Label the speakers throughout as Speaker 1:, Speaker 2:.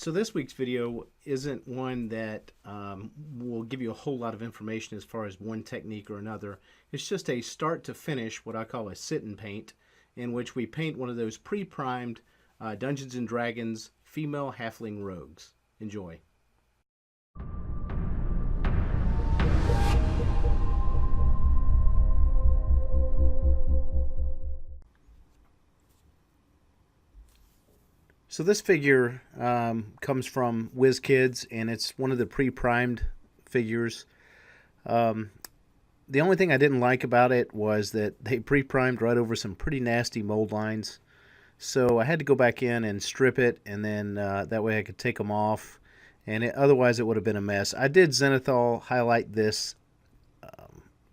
Speaker 1: So this week's video isn't one that will give you a whole lot of information as far as one technique or another. It's just a start to finish, what I call a sit and paint, in which we paint one of those pre-primed Dungeons & Dragons female halfling rogues. Enjoy. So this figure comes from WizKids, and it's one of the pre-primed figures. The only thing I didn't like about it was that they pre-primed right over some pretty nasty mold lines. So I had to go back in and strip it, and then that way I could take them off. And otherwise it would have been a mess. I did zenithal highlight this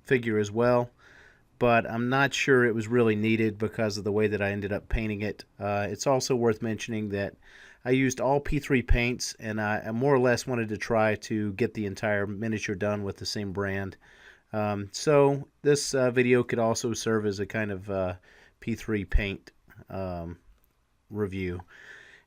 Speaker 1: figure as well, but I'm not sure it was really needed because of the way that I ended up painting it. It's also worth mentioning that I used all P3 paints, and I more or less wanted to try to get the entire miniature done with the same brand. So this video could also serve as a kind of P3 paint review.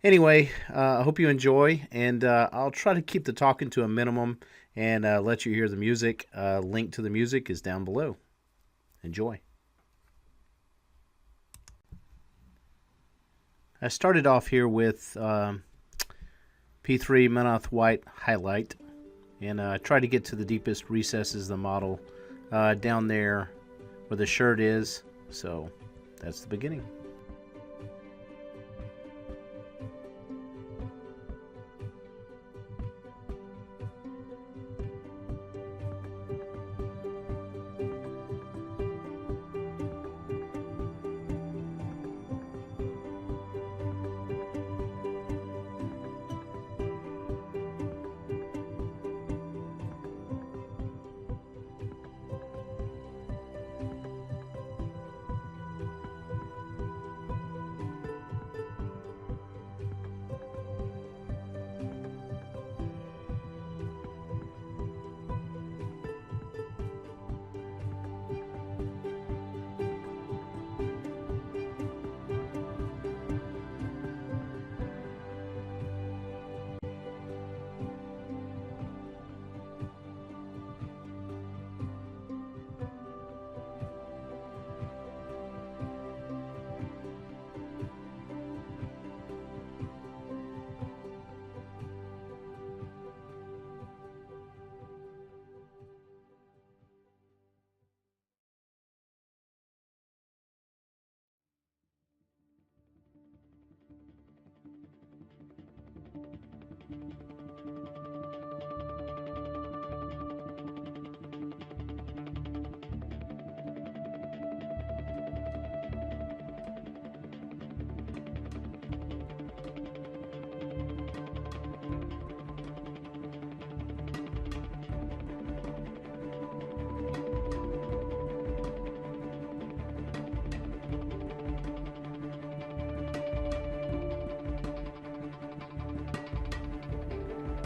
Speaker 1: Anyway, I hope you enjoy, and I'll try to keep the talking to a minimum and let you hear the music. Link to the music is down below. Enjoy. I started off here with P3 Menoth White highlight, and I tried to get to the deepest recesses of the model down there where the shirt is. So that's the beginning.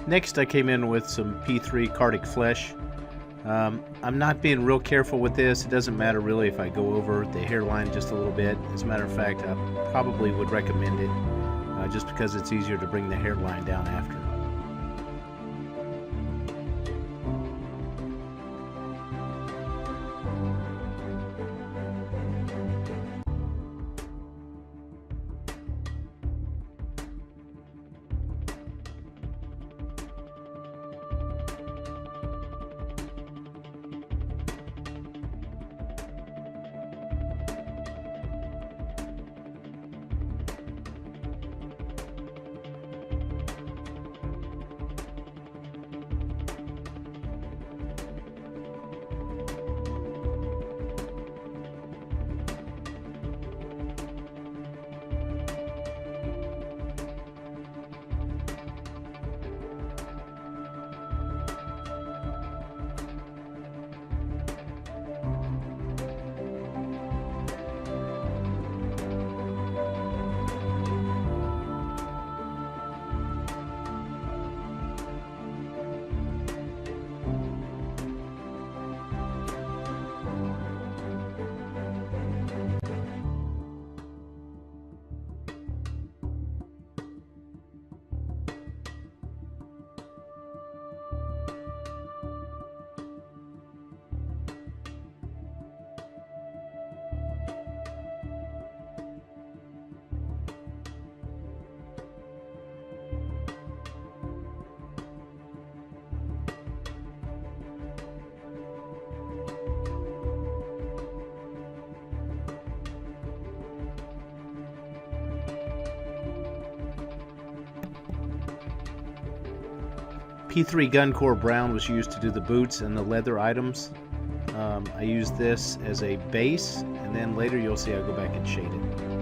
Speaker 1: Next I came in with some P3 Khardic Flesh. I'm not being real careful with this. It doesn't matter really if I go over the hairline just a little bit. As a matter of fact, I probably would recommend it just because it's easier to bring the hairline down after. P3 Guncore Brown was used to do the boots and the leather items. I used this as a base, and then later you'll see I go back and shade it.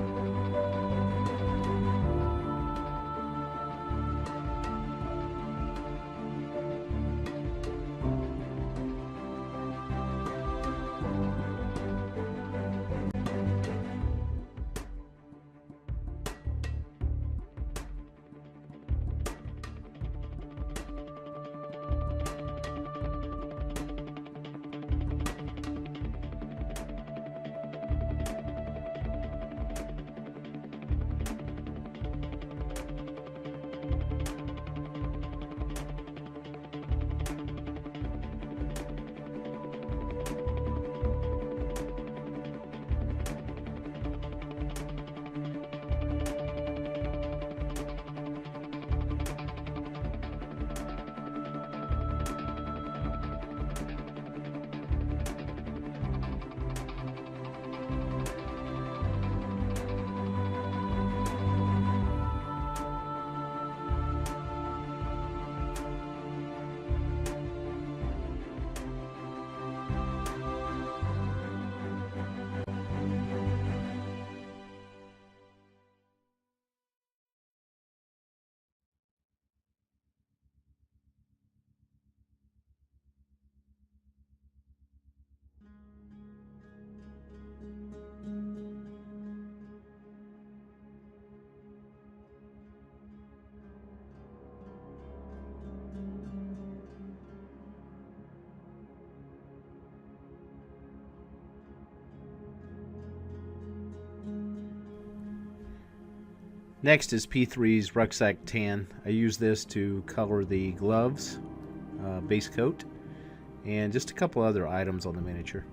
Speaker 1: Next is P3's Rucksack Tan. I use this to color the gloves, base coat, and just a couple other items on the miniature.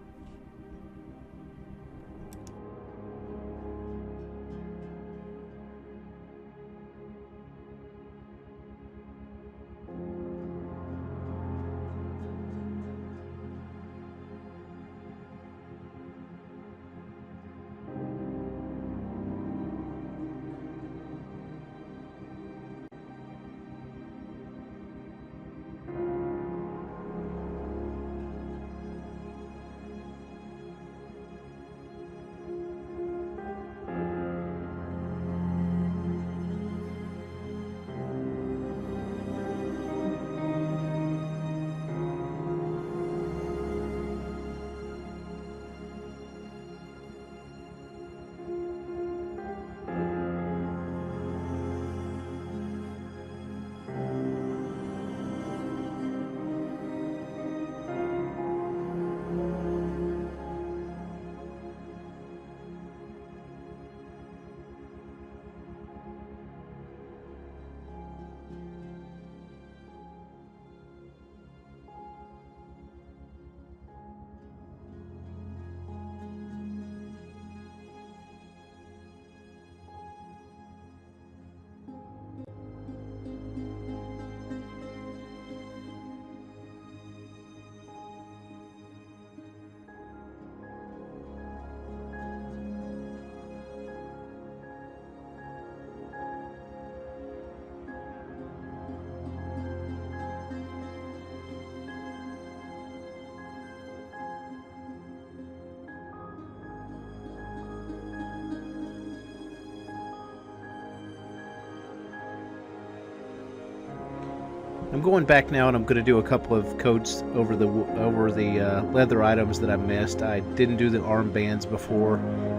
Speaker 1: I'm going back now, and I'm going to do a couple of coats over the leather items that I missed. I didn't do the armbands before,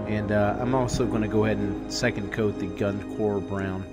Speaker 1: and I'm also going to go ahead and second coat the Guncore Brown.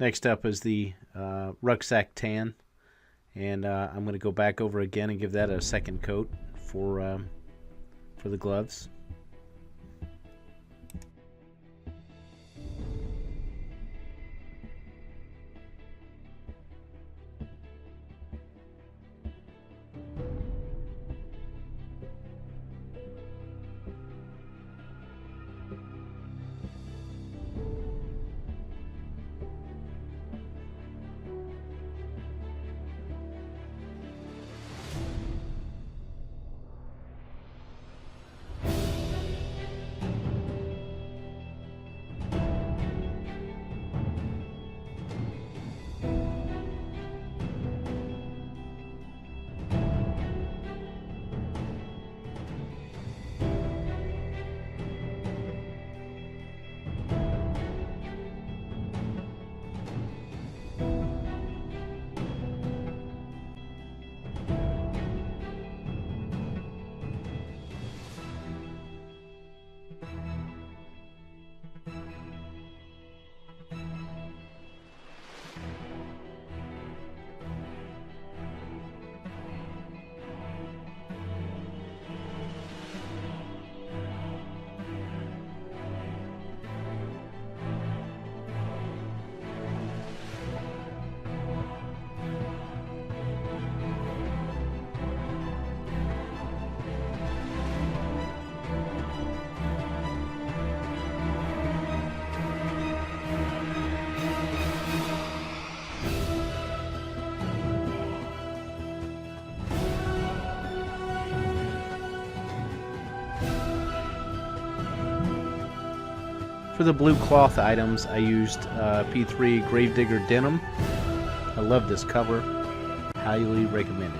Speaker 1: Next up is the Rucksack tan, and I'm going to go back over again and give that a second coat for the gloves. For the blue cloth items, I used P3 Gravedigger Denim. I love this cover. Highly recommended.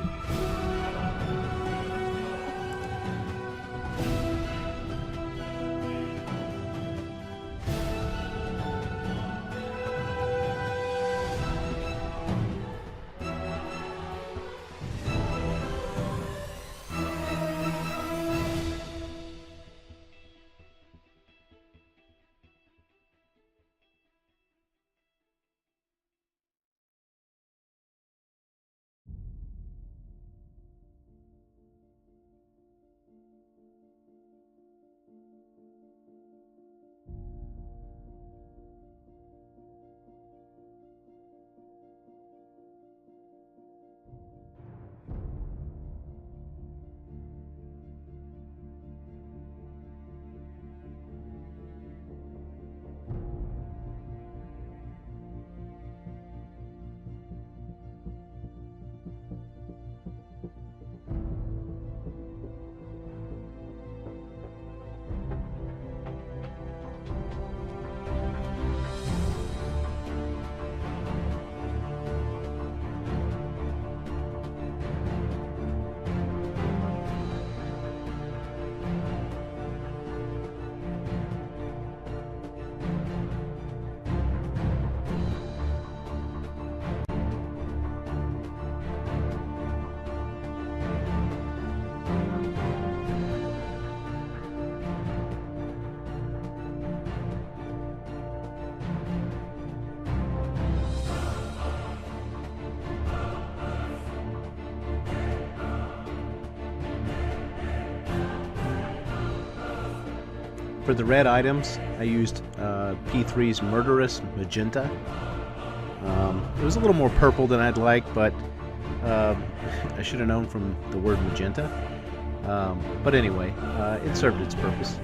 Speaker 1: For the red items, I used P3's Murderous Magenta. It was a little more purple than I'd like, but I should have known from the word magenta. But anyway, it served its purpose.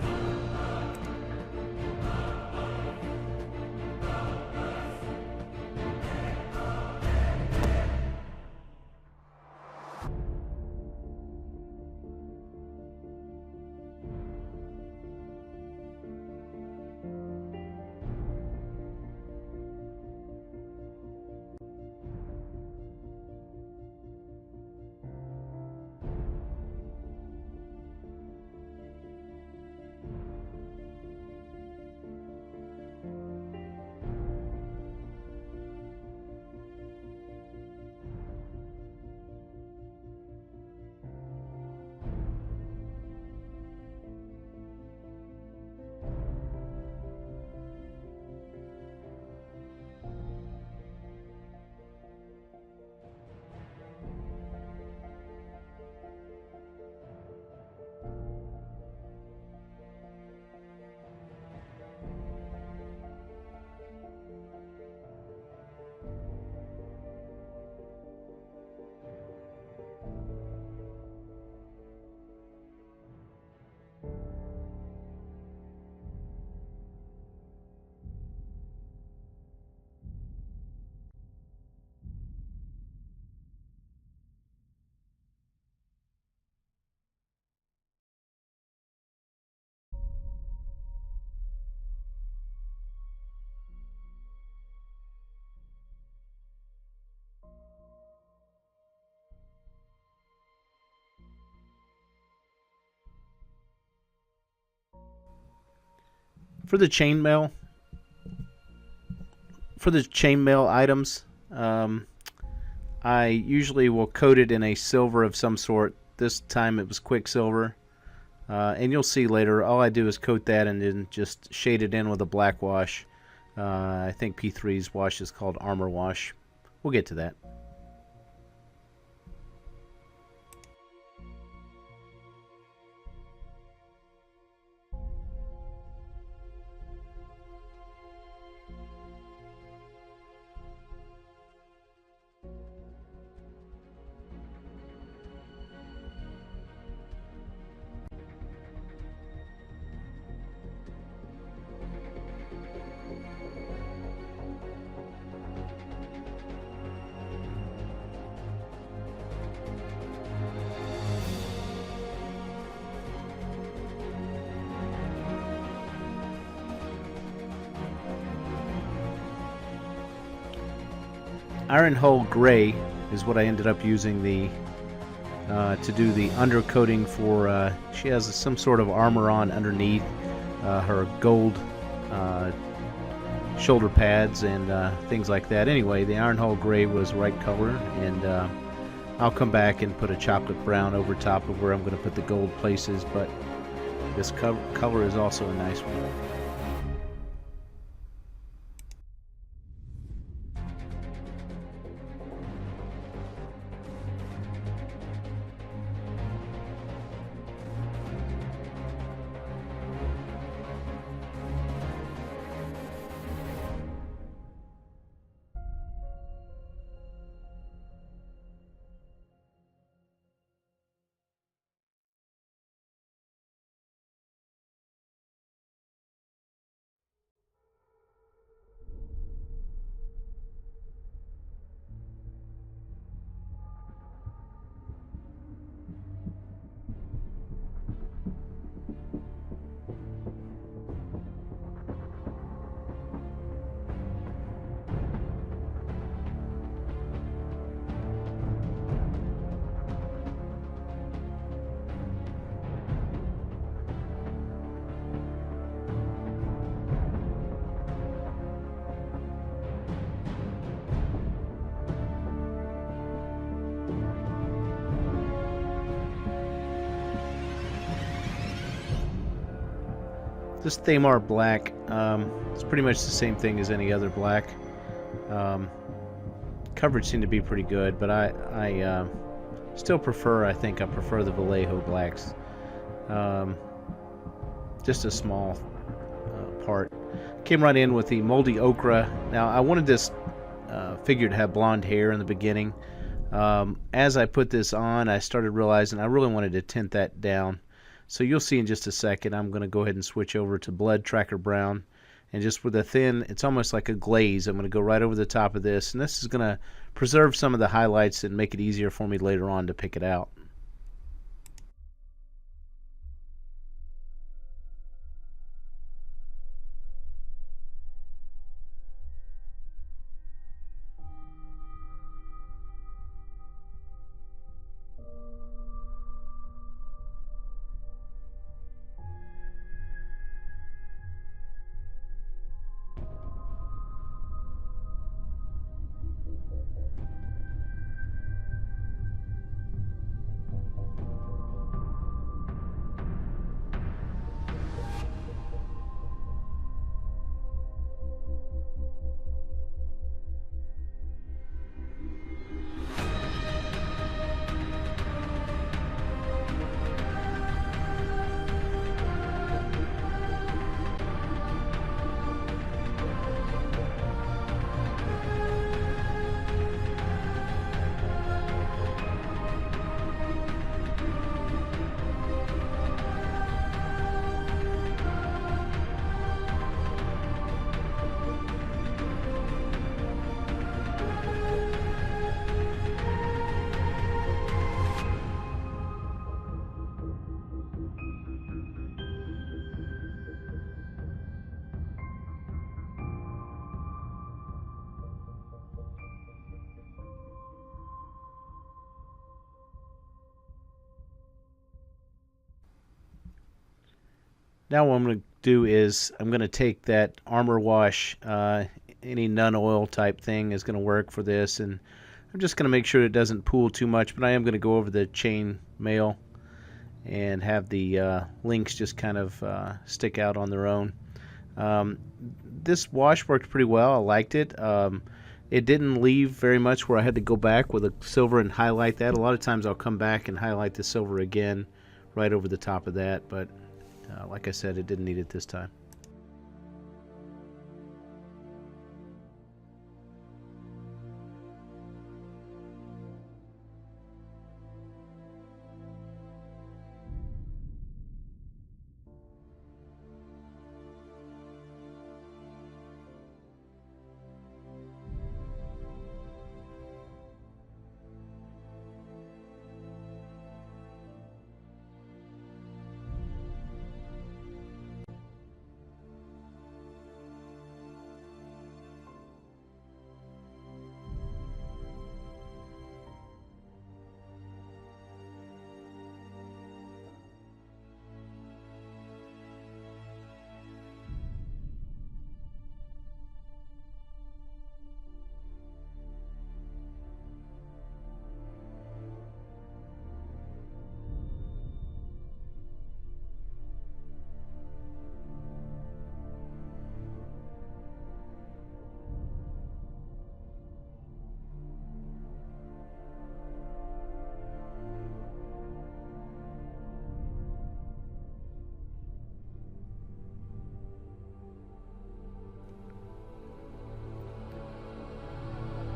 Speaker 1: For the chainmail, items, I usually will coat it in a silver of some sort. This time it was Quicksilver. And you'll see later, all I do is coat that and then just shade it in with a black wash. I think P3's wash is called Armor Wash. We'll get to that. Ironhull Grey is what I ended up using to do the undercoating for. She has some sort of armor on underneath her gold shoulder pads and things like that. Anyway, the Ironhull Grey was the right color, and I'll come back and put a chocolate brown over top of where I'm going to put the gold places, but this color is also a nice one. This Thamar Black, it's pretty much the same thing as any other black. Coverage seemed to be pretty good, but I still prefer, I prefer the Vallejo blacks. Just a small part. Came right in with the Moldy Ochre. Now, I wanted this figure to have blonde hair in the beginning. As I put this on, I started realizing I really wanted to tint that down. So you'll see in just a second, I'm going to go ahead and switch over to Bloodtracker Brown. And just with a thin, it's almost like a glaze, I'm going to go right over the top of this. And this is going to preserve some of the highlights and make it easier for me later on to pick it out. Now what I'm going to do is I'm going to take that armor wash, any nun oil type thing is going to work for this, and I'm just going to make sure it doesn't pool too much, but I am going to go over the chain mail and have the links just kind of stick out on their own. This wash worked pretty well. I liked it. It didn't leave very much where I had to go back with a silver and highlight that. A lot of times I'll come back and highlight the silver again right over the top of that, but like I said, it didn't need it this time.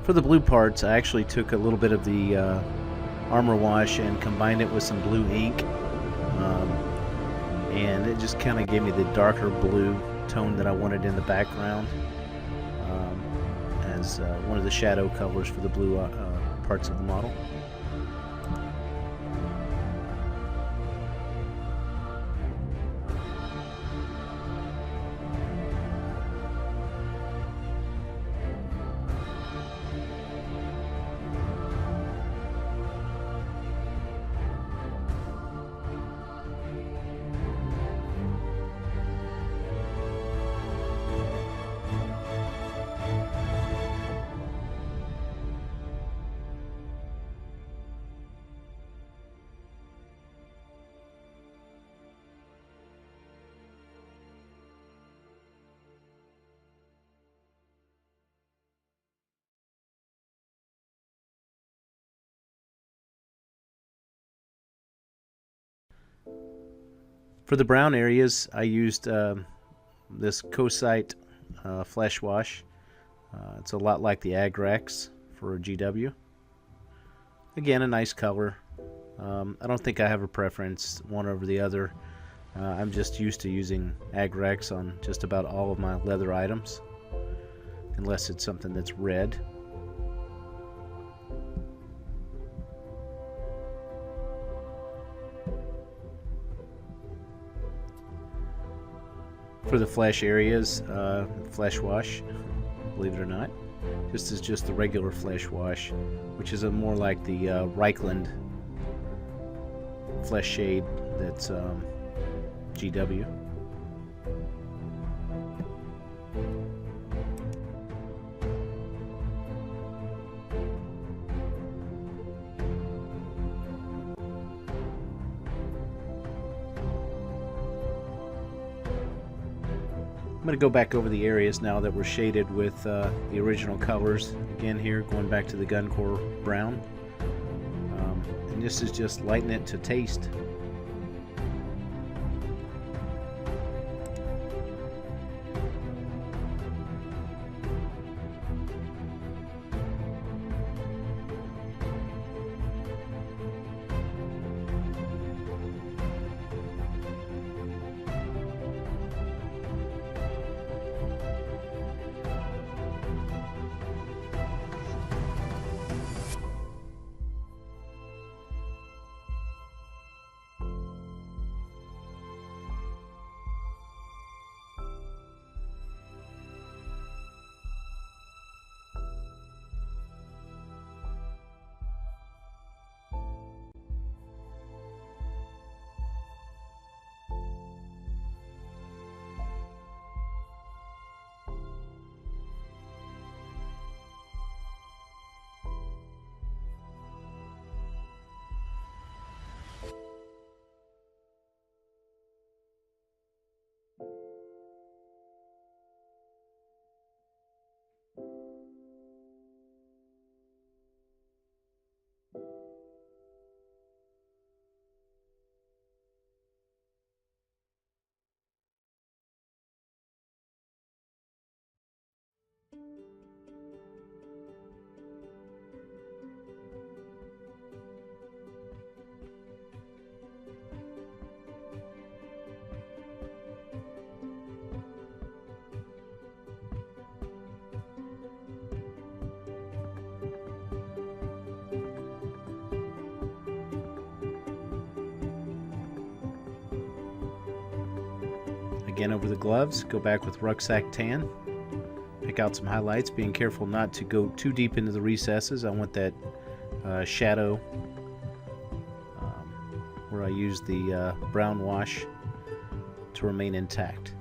Speaker 1: For the blue parts, I actually took a little bit of the armor wash and combined it with some blue ink, and it just kind of gave me the darker blue tone that I wanted in the background as one of the shadow colors for the blue parts of the model. For the brown areas, I used this Khardic Flesh wash. It's a lot like the Agra for GW. Again, a nice color. I don't think I have a preference one over the other. I'm just used to using Agra on just about all of my leather items, unless it's something that's red. For the flesh areas, flesh wash, believe it or not, this is just the regular flesh wash, which is more like the Reichland flesh shade that's GW. I'm going to go back over the areas now that were shaded with the original colors. Again here, going back to the Guncore Brown. And this is just lighten it to taste. Again over the gloves, go back with Rucksack Tan. Pick out some highlights, being careful not to go too deep into the recesses. I want that shadow where I use the brown wash to remain intact.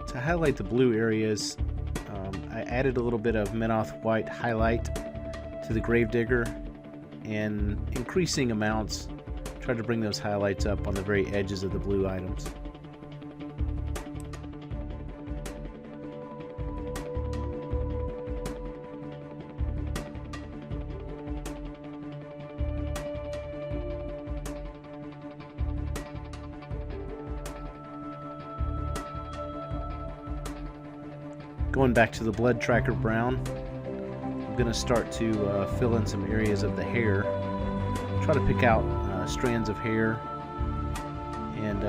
Speaker 1: To highlight the blue areas, I added a little bit of Menoth White highlight to the Gravedigger, and increasing amounts, tried to bring those highlights up on the very edges of the blue items. Going back to the Bloodtracker Brown, I'm going to start to fill in some areas of the hair. Try to pick out strands of hair and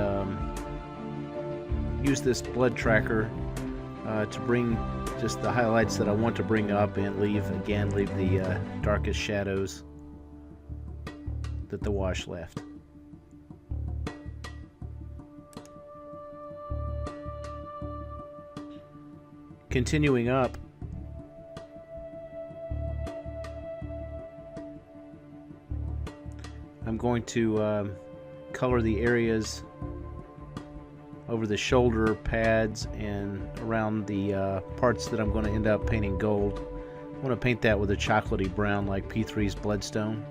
Speaker 1: use this Bloodtracker to bring just the highlights that I want to bring up, and leave the darkest shadows that the wash left. Continuing up, I'm going to color the areas over the shoulder pads and around the parts that I'm going to end up painting gold. I want to paint that with a chocolatey brown like P3's Bloodstone.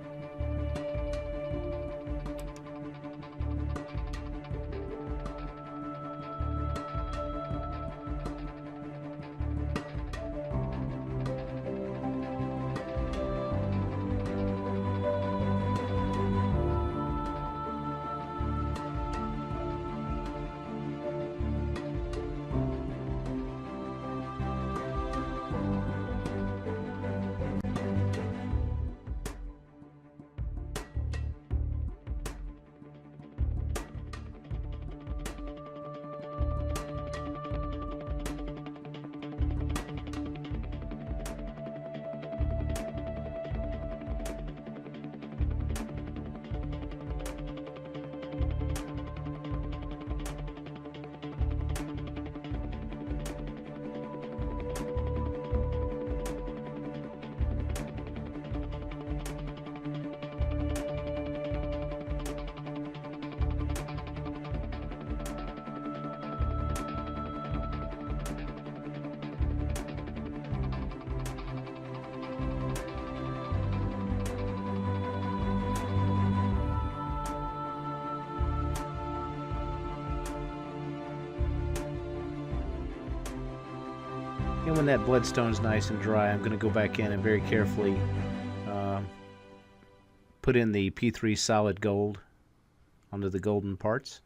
Speaker 1: And when that Bloodstone's nice and dry, I'm going to go back in and very carefully put in the P3 solid gold onto the golden parts.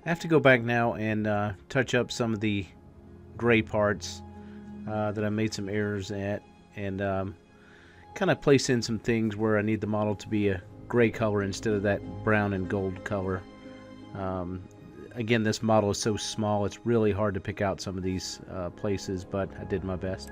Speaker 1: I have to go back now and touch up some of the gray parts that I made some errors at, and kind of place in some things where I need the model to be a gray color instead of that brown and gold color. Again, this model is so small, it's really hard to pick out some of these places, but I did my best.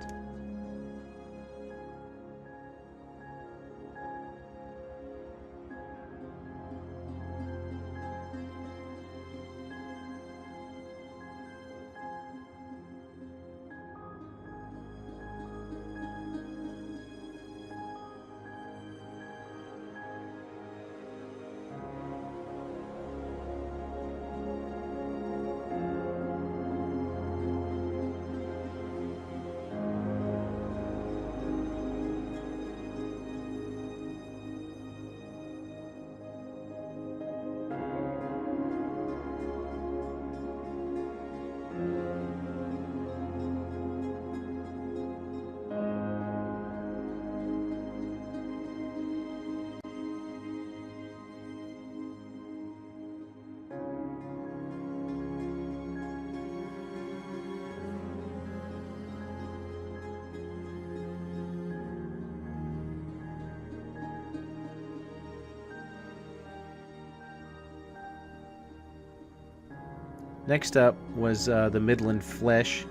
Speaker 1: Next up was the Midlund Flesh.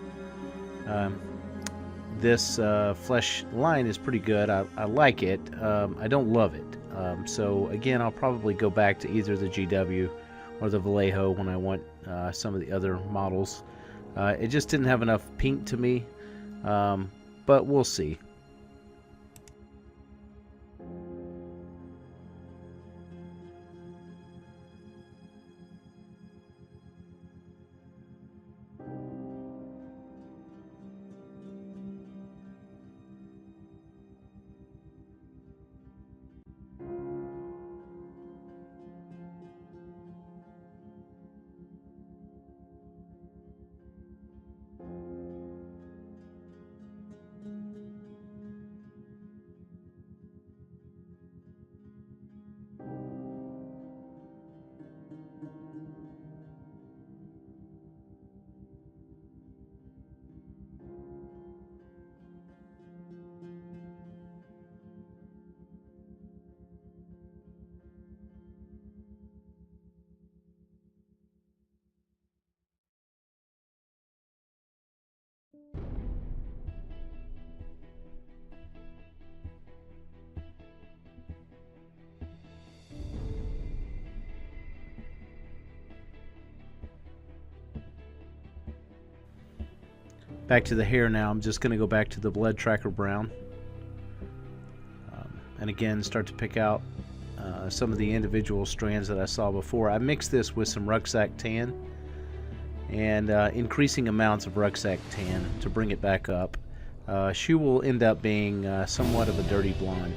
Speaker 1: This Flesh line is pretty good. I like it. I don't love it. So again, I'll probably go back to either the GW or the Vallejo when I want some of the other models. It just didn't have enough pink to me, but we'll see. Back to the hair now. I'm just going to go back to the Bloodtracker Brown. And again, start to pick out some of the individual strands that I saw before. I mixed this with some Rucksack tan and increasing amounts of Rucksack tan to bring it back up. She will end up being somewhat of a dirty blonde.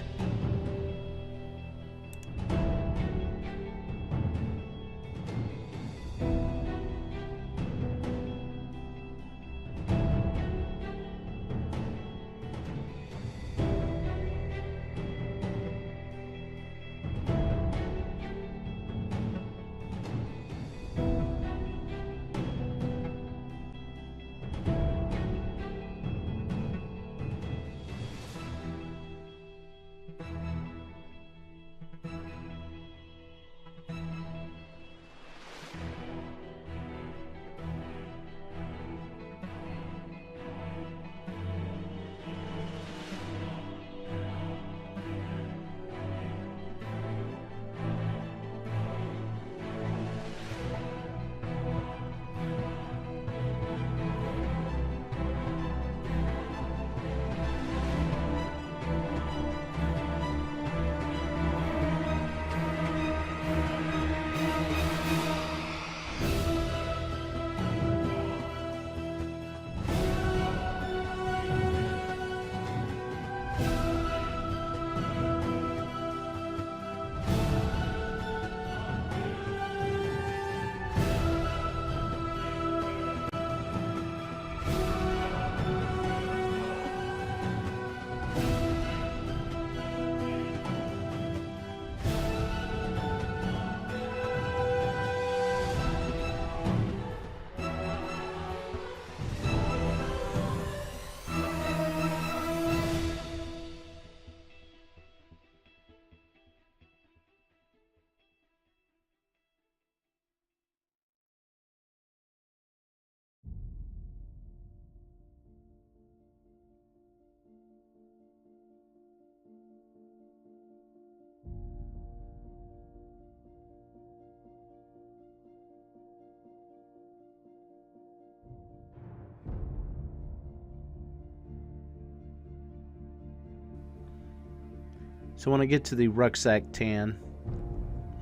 Speaker 1: So when I get to the Rucksack tan,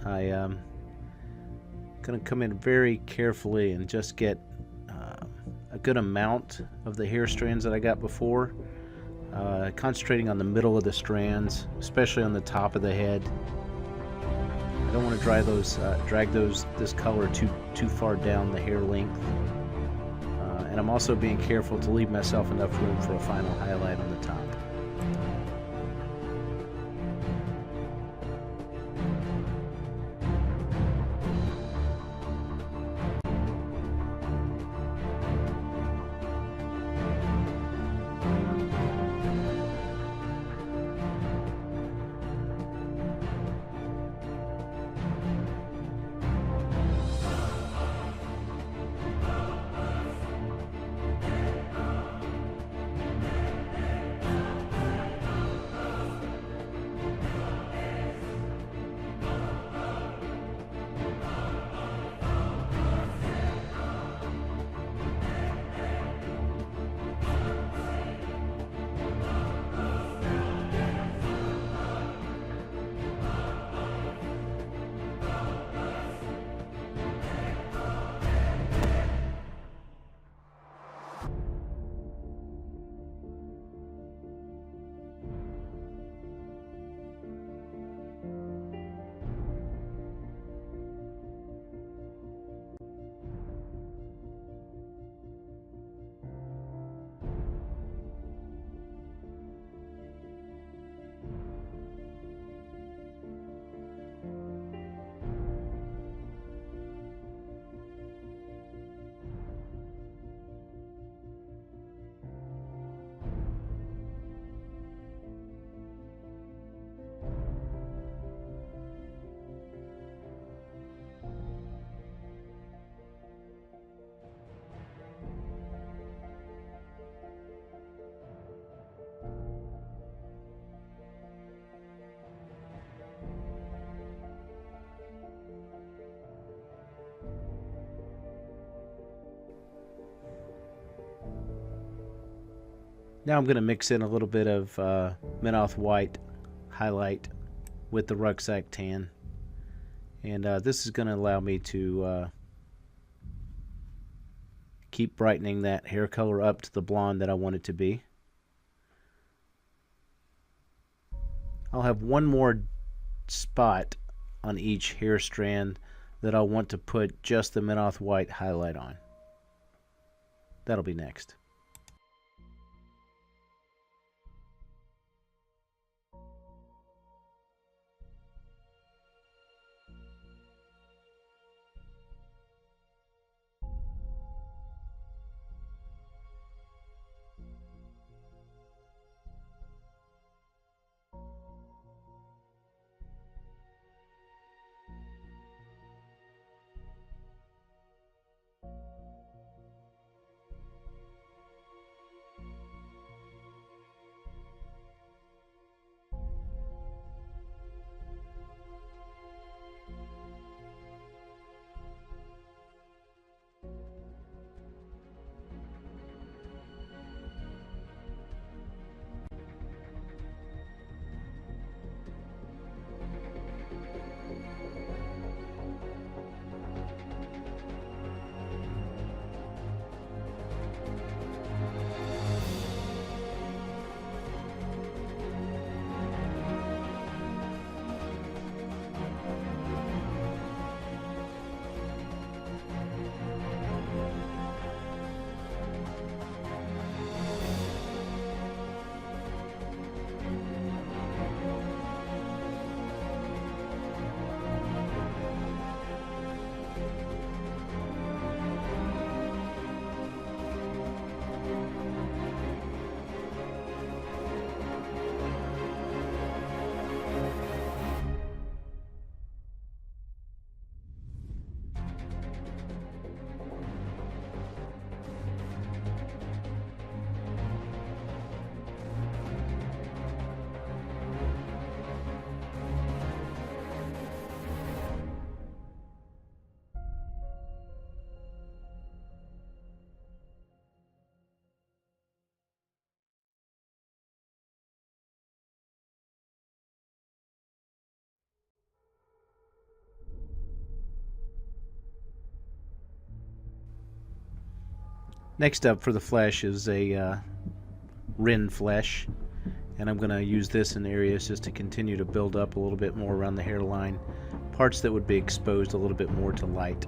Speaker 1: I'm going to come in very carefully and just get a good amount of the hair strands that I got before, concentrating on the middle of the strands, especially on the top of the head. I don't want to drag this color too far down the hair length, and I'm also being careful to leave myself enough room for a final highlight on the top. Now I'm going to mix in a little bit of Menoth White highlight with the Rucksack tan. And this is going to allow me to keep brightening that hair color up to the blonde that I want it to be. I'll have one more spot on each hair strand that I'll want to put just the Menoth White highlight on. That'll be next. Next up for the flesh is a Ryn Flesh, and I'm going to use this in areas just to continue to build up a little bit more around the hairline, parts that would be exposed a little bit more to light.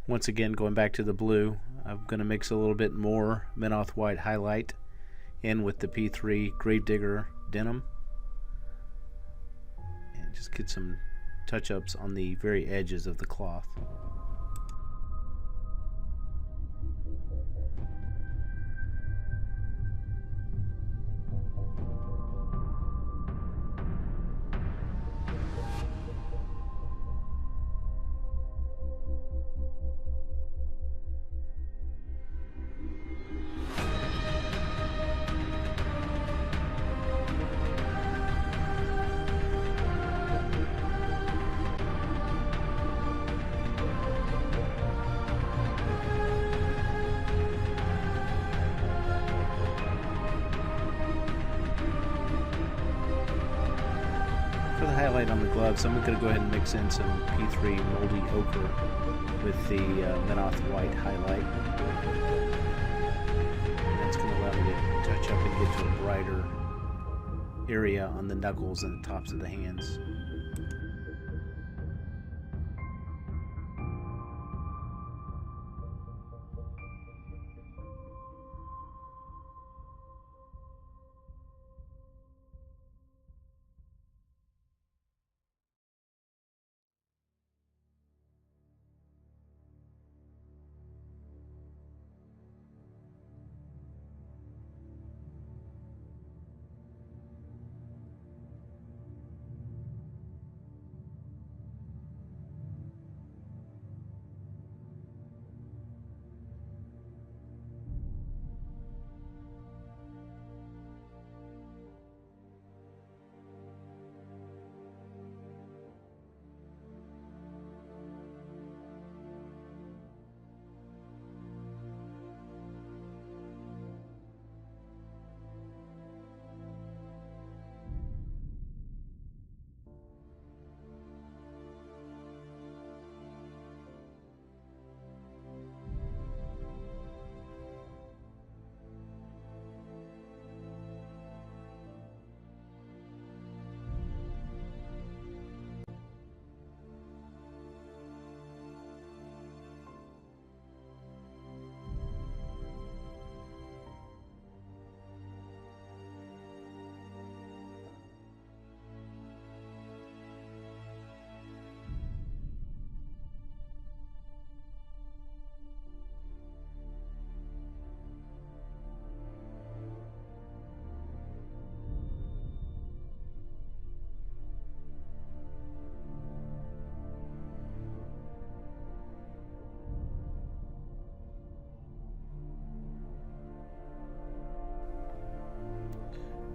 Speaker 1: Once again, going back to the blue, I'm going to mix a little bit more Menoth White highlight in with the P3 Gravedigger Denim. And just get some touch-ups on the very edges of the cloth. highlight on the gloves, I'm going to go ahead and mix in some P3 Moldy Ochre with the Menoth White highlight. And that's going to allow me to touch up and get to a brighter area on the knuckles and the tops of the hands.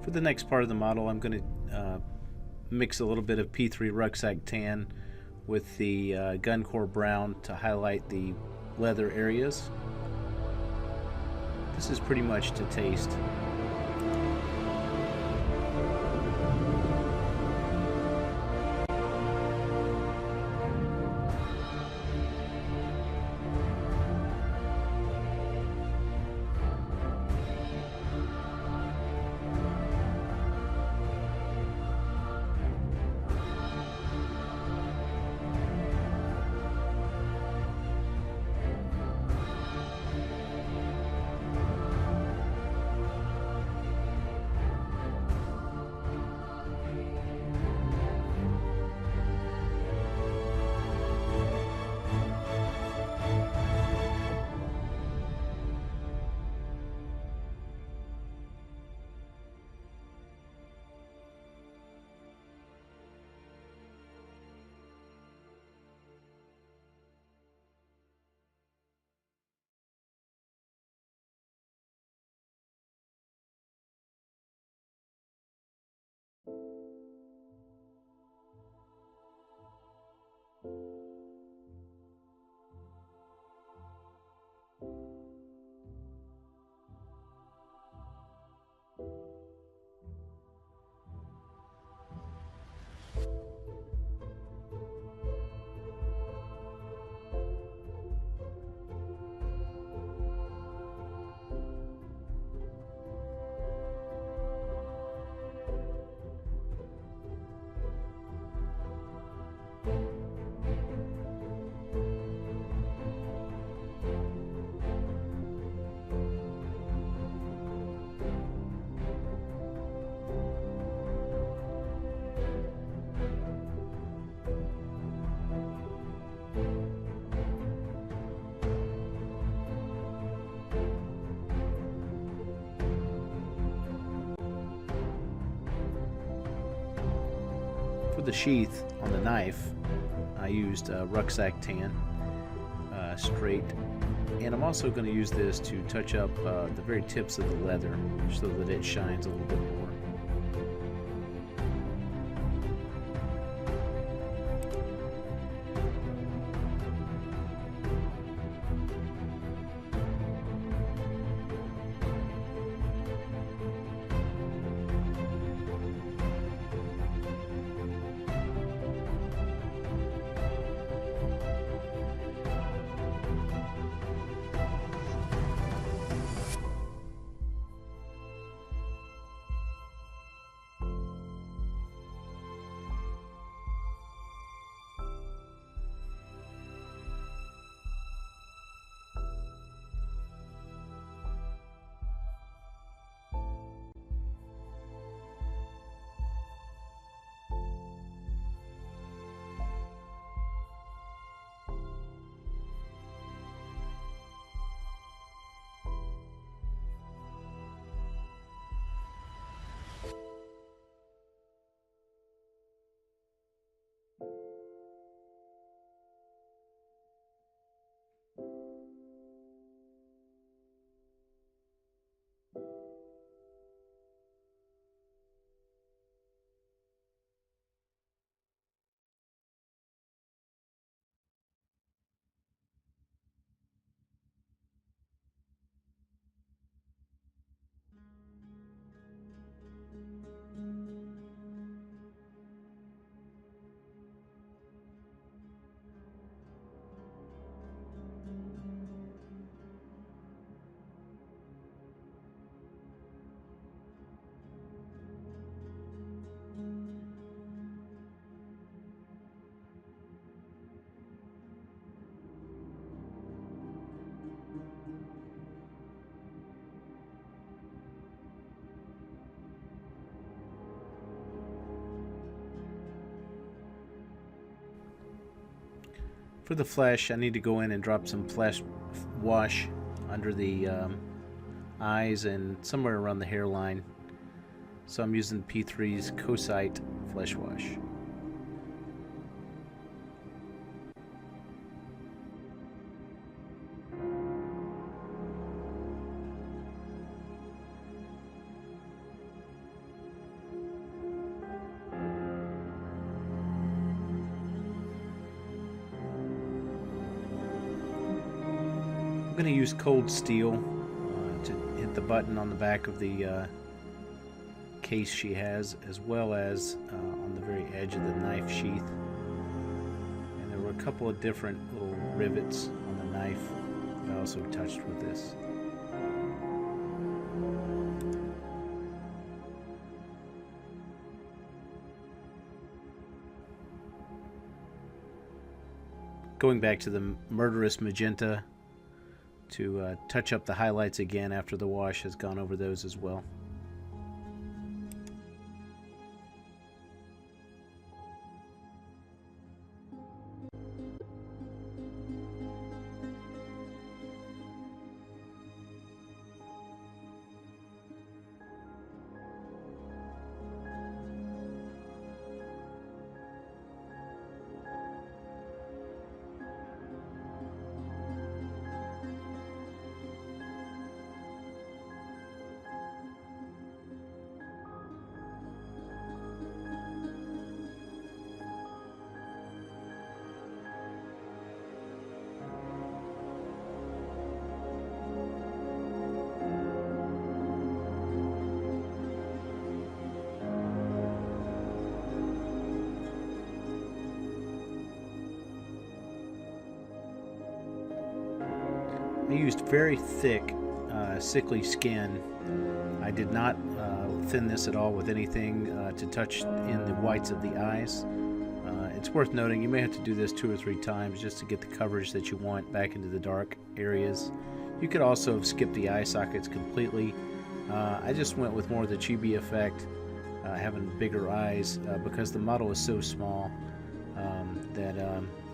Speaker 1: For the next part of the model, I'm going to mix a little bit of P3 Rucksack Tan with the Guncore Brown to highlight the leather areas. This is pretty much to taste. The sheath on the knife, I used Rucksack Tan straight, and I'm also going to use this to touch up the very tips of the leather so that it shines a little bit more. For the flesh, I need to go in and drop some flesh wash under the eyes and somewhere around the hairline. So I'm using P3's Cosite Flesh Wash. I'm going to use cold steel to hit the button on the back of the case she has, as well as on the very edge of the knife sheath. And there were a couple of different little rivets on the knife that I also touched with this. Going back to the Murderous Magenta to touch up the highlights again after the wash has gone over those as well. I used very thick, sickly skin. I did not thin this at all with anything to touch in the whites of the eyes. It's worth noting you may have to do this 2 or 3 times just to get the coverage that you want back into the dark areas. You could also have skipped the eye sockets completely. I just went with more of the chibi effect, having bigger eyes, because the model is so small that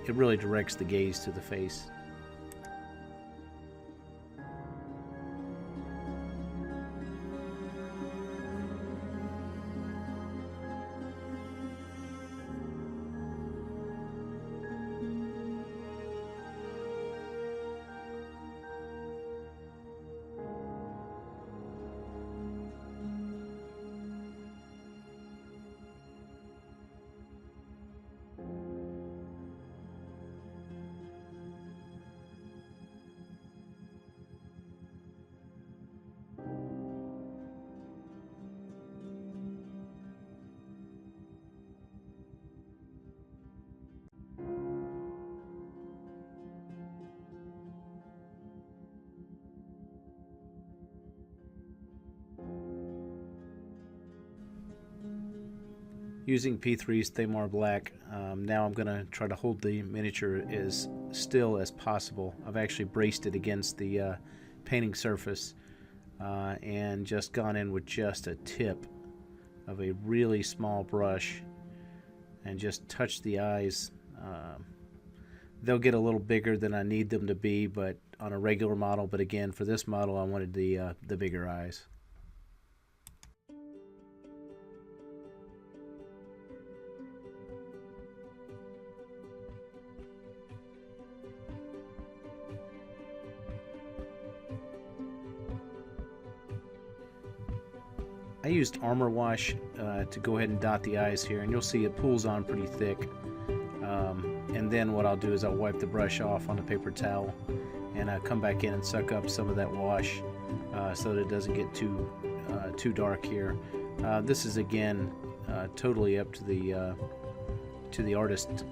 Speaker 1: it really directs the gaze to the face. Using P3's Thamar Black, now I'm going to try to hold the miniature as still as possible. I've actually braced it against the painting surface and just gone in with just a tip of a really small brush and just touched the eyes. They'll get a little bigger than I need them to be, but on a regular model. But again, for this model, I wanted the bigger eyes. I used Armor Wash to go ahead and dot the eyes here, and you'll see it pools on pretty thick. And then what I'll do is I'll wipe the brush off on a paper towel and come back in and suck up some of that wash so that it doesn't get too dark here. This is again totally up to the artist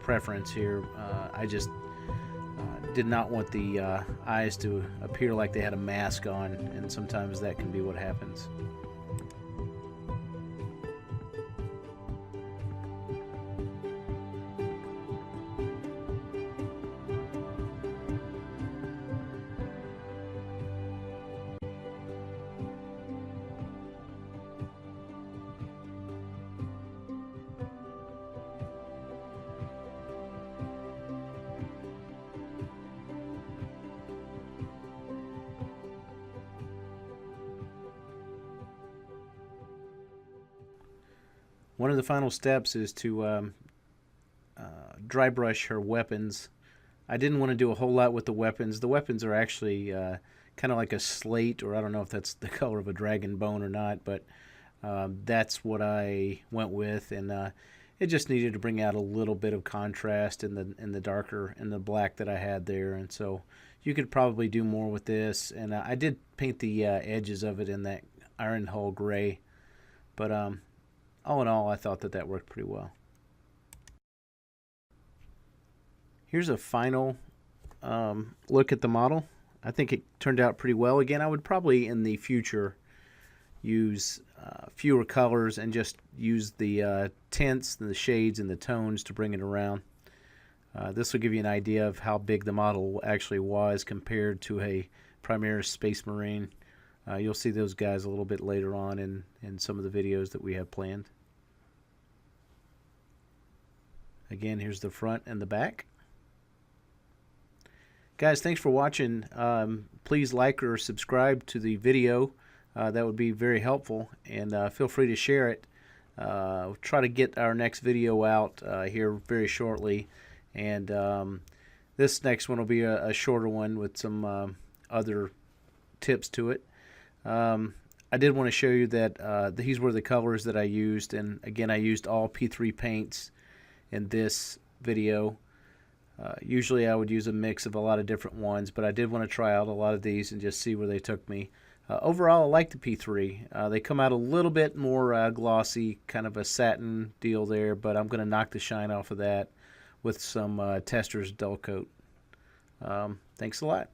Speaker 1: preference here. I just did not want the eyes to appear like they had a mask on, and sometimes that can be what happens. One of the final steps is to dry brush her weapons. I didn't want to do a whole lot with the weapons. The weapons are actually kind of like a slate, or I don't know if that's the color of a dragon bone or not, but that's what I went with, and it just needed to bring out a little bit of contrast in the darker, in the black that I had there. And so you could probably do more with this, and I did paint the edges of it in that Ironhull Grey, but all in all, I thought that worked pretty well. Here's a final look at the model. I think it turned out pretty well. Again, I would probably in the future use fewer colors and just use the tints and the shades and the tones to bring it around. This will give you an idea of how big the model actually was compared to a Primaris Space Marine. You'll see those guys a little bit later on in some of the videos that we have planned. Again, here's the front and the back. Guys, thanks for watching. Please like or subscribe to the video. That would be very helpful, and feel free to share it. We'll try to get our next video out here very shortly, and this next one will be a shorter one with some other tips to it. I did want to show you that these were the colors that I used, and again, I used all P3 paints in this video. Usually I would use a mix of a lot of different ones, but I did want to try out a lot of these and just see where they took me. Overall, I like the P3. They come out a little bit more glossy, kind of a satin deal there, but I'm going to knock the shine off of that with some Tester's Dull Coat. Thanks a lot.